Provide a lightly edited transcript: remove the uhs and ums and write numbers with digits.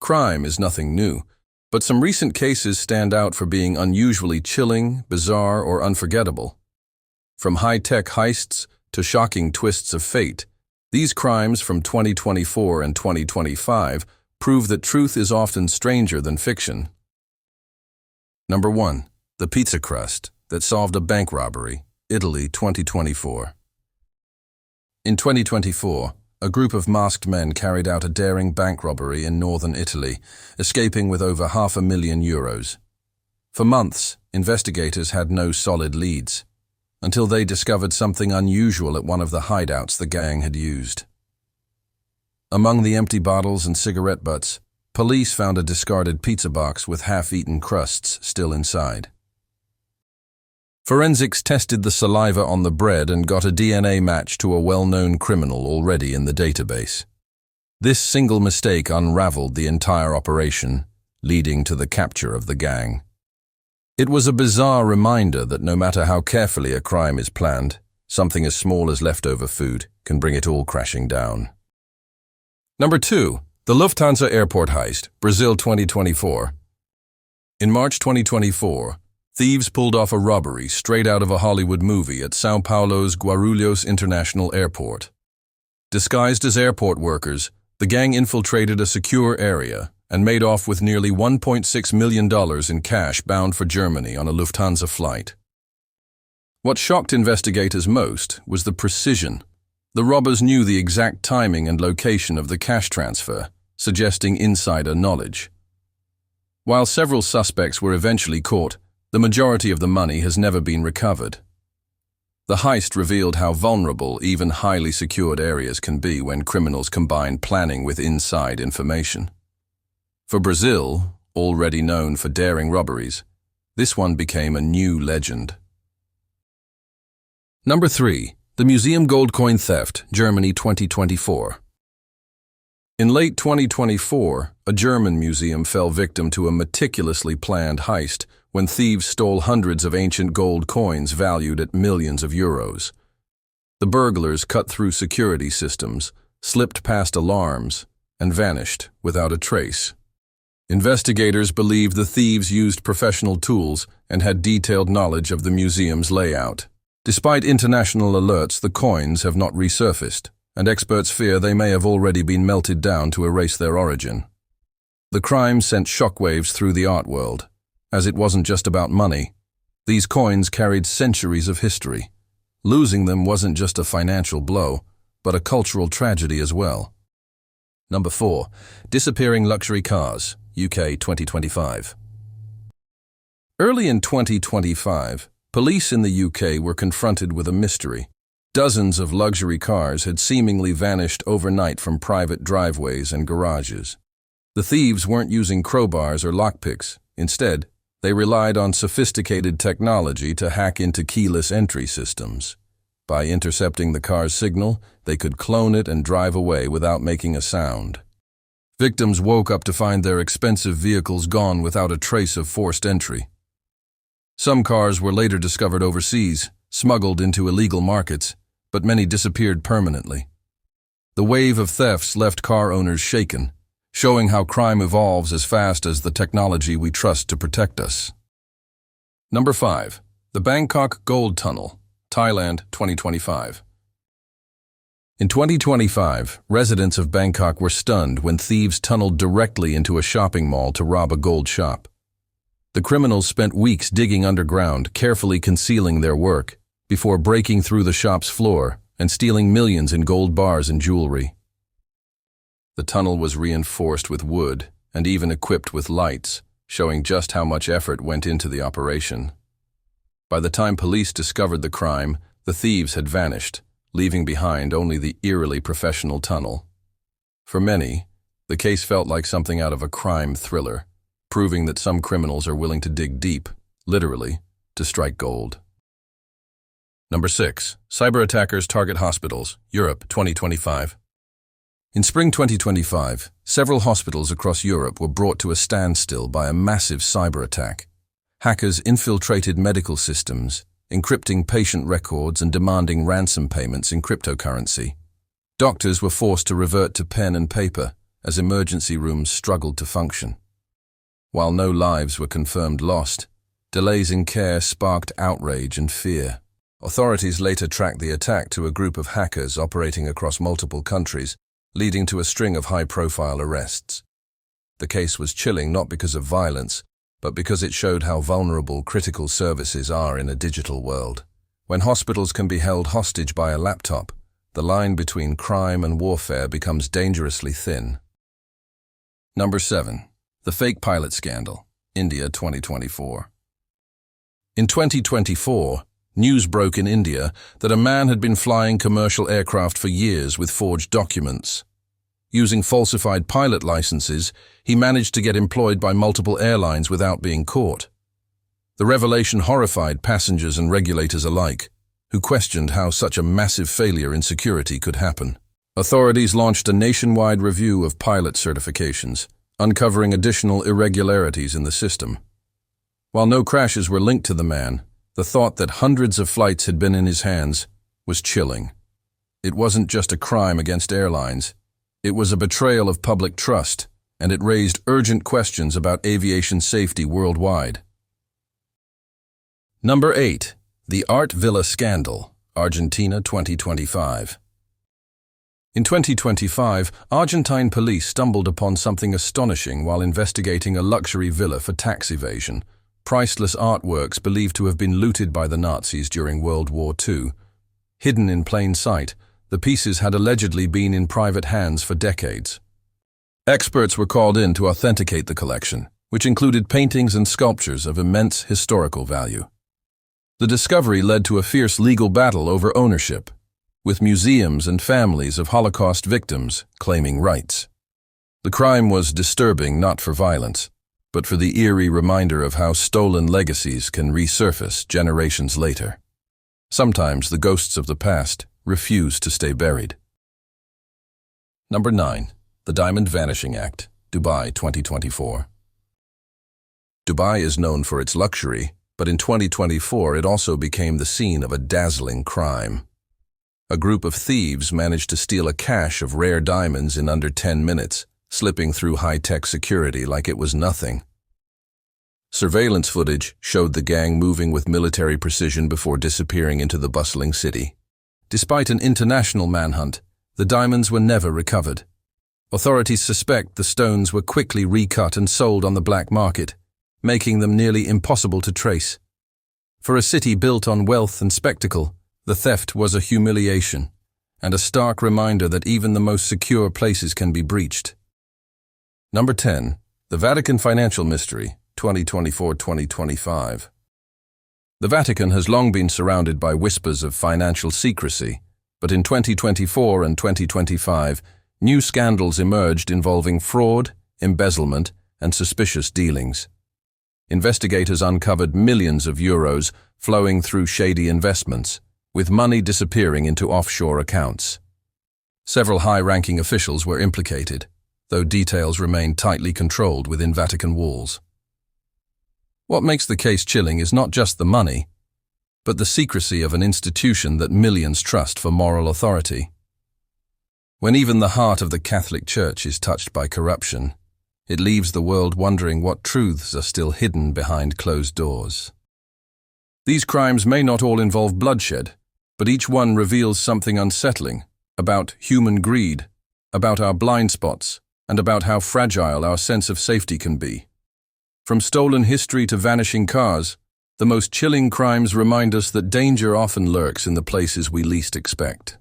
Crime is nothing new, but some recent cases stand out for being unusually chilling, bizarre, or unforgettable. From high-tech heists to shocking twists of fate, these crimes from 2024 and 2025 prove that truth is often stranger than fiction. Number 1. The pizza crust that solved a bank robbery, Italy 2024. In 2024, a group of masked men carried out a daring bank robbery in northern Italy, escaping with over €500,000. For months, investigators had no solid leads, until they discovered something unusual at one of the hideouts the gang had used. Among the empty bottles and cigarette butts, police found a discarded pizza box with half-eaten crusts still inside. Forensics tested the saliva on the bread and got a DNA match to a well-known criminal already in the database. This single mistake unraveled the entire operation, leading to the capture of the gang. It was a bizarre reminder that no matter how carefully a crime is planned, something as small as leftover food can bring it all crashing down. Number 2. The Lufthansa Airport Heist, Brazil 2024. In March 2024, thieves pulled off a robbery straight out of a Hollywood movie at São Paulo's Guarulhos International Airport. Disguised as airport workers, the gang infiltrated a secure area and made off with nearly $1.6 million in cash bound for Germany on a Lufthansa flight. What shocked investigators most was the precision. The robbers knew the exact timing and location of the cash transfer, suggesting insider knowledge. While several suspects were eventually caught, the majority of the money has never been recovered. The heist revealed how vulnerable even highly secured areas can be when criminals combine planning with inside information. For Brazil, already known for daring robberies, this one became a new legend. Number 3. The Museum Gold Coin Theft, Germany 2024. In late 2024, a German museum fell victim to a meticulously planned heist when thieves stole hundreds of ancient gold coins valued at millions of euros. The burglars cut through security systems, slipped past alarms, and vanished without a trace. Investigators believed the thieves used professional tools and had detailed knowledge of the museum's layout. Despite international alerts, the coins have not resurfaced, and experts fear they may have already been melted down to erase their origin. The crime sent shockwaves through the art world, as it wasn't just about money. These coins carried centuries of history. Losing them wasn't just a financial blow, but a cultural tragedy as well. Number 4. Disappearing luxury cars, UK 2025. Early in 2025, police in the UK were confronted with a mystery. Dozens of luxury cars had seemingly vanished overnight from private driveways and garages. The thieves weren't using crowbars or lockpicks. Instead, they relied on sophisticated technology to hack into keyless entry systems. By intercepting the car's signal, they could clone it and drive away without making a sound. Victims woke up to find their expensive vehicles gone without a trace of forced entry. Some cars were later discovered overseas, smuggled into illegal markets, but many disappeared permanently. The wave of thefts left car owners shaken, showing how crime evolves as fast as the technology we trust to protect us. Number 5. The Bangkok Gold Tunnel, Thailand 2025. In 2025, residents of Bangkok were stunned when thieves tunneled directly into a shopping mall to rob a gold shop. The criminals spent weeks digging underground, carefully concealing their work, before breaking through the shop's floor and stealing millions in gold bars and jewelry. The tunnel was reinforced with wood and even equipped with lights, showing just how much effort went into the operation. By the time police discovered the crime, the thieves had vanished, leaving behind only the eerily professional tunnel. For many, the case felt like something out of a crime thriller, proving that some criminals are willing to dig deep, literally, to strike gold. Number 6. Cyberattackers target hospitals, Europe 2025. In spring 2025, several hospitals across Europe were brought to a standstill by a massive cyber attack. Hackers infiltrated medical systems, encrypting patient records and demanding ransom payments in cryptocurrency. Doctors were forced to revert to pen and paper, as emergency rooms struggled to function. While no lives were confirmed lost, delays in care sparked outrage and fear. Authorities later tracked the attack to a group of hackers operating across multiple countries, leading to a string of high-profile arrests. The case was chilling not because of violence, but because it showed how vulnerable critical services are in a digital world. When hospitals can be held hostage by a laptop, the line between crime and warfare becomes dangerously thin. Number 7. The fake pilot scandal, India 2024. In 2024, news broke in India that a man had been flying commercial aircraft for years with forged documents. Using falsified pilot licenses, he managed to get employed by multiple airlines without being caught. The revelation horrified passengers and regulators alike, who questioned how such a massive failure in security could happen. Authorities launched a nationwide review of pilot certifications, uncovering additional irregularities in the system. While no crashes were linked to the man, the thought that hundreds of flights had been in his hands was chilling. It wasn't just a crime against airlines. It was a betrayal of public trust, and it raised urgent questions about aviation safety worldwide. Number 8. The Art Villa Scandal, Argentina 2025. In 2025, Argentine police stumbled upon something astonishing while investigating a luxury villa for tax evasion. Priceless artworks believed to have been looted by the Nazis during World War II. Hidden in plain sight, the pieces had allegedly been in private hands for decades. Experts were called in to authenticate the collection, which included paintings and sculptures of immense historical value. The discovery led to a fierce legal battle over ownership, with museums and families of Holocaust victims claiming rights. The crime was disturbing not for violence, but for the eerie reminder of how stolen legacies can resurface generations later. Sometimes the ghosts of the past refuse to stay buried. Number 9. The Diamond Vanishing Act, Dubai 2024. Dubai is known for its luxury, but in 2024 it also became the scene of a dazzling crime. A group of thieves managed to steal a cache of rare diamonds in under 10 minutes, slipping through high-tech security like it was nothing. Surveillance footage showed the gang moving with military precision before disappearing into the bustling city. Despite an international manhunt, the diamonds were never recovered. Authorities suspect the stones were quickly recut and sold on the black market, making them nearly impossible to trace. For a city built on wealth and spectacle, the theft was a humiliation, and a stark reminder that even the most secure places can be breached. Number 10. The Vatican Financial Mystery, 2024-2025. The Vatican has long been surrounded by whispers of financial secrecy, but in 2024 and 2025, new scandals emerged involving fraud, embezzlement, and suspicious dealings. Investigators uncovered millions of euros flowing through shady investments, with money disappearing into offshore accounts. Several high-ranking officials were implicated, though details remained tightly controlled within Vatican walls. What makes the case chilling is not just the money, but the secrecy of an institution that millions trust for moral authority. When even the heart of the Catholic Church is touched by corruption, it leaves the world wondering what truths are still hidden behind closed doors. These crimes may not all involve bloodshed, but each one reveals something unsettling about human greed, about our blind spots, and about how fragile our sense of safety can be. From stolen history to vanishing cars, the most chilling crimes remind us that danger often lurks in the places we least expect.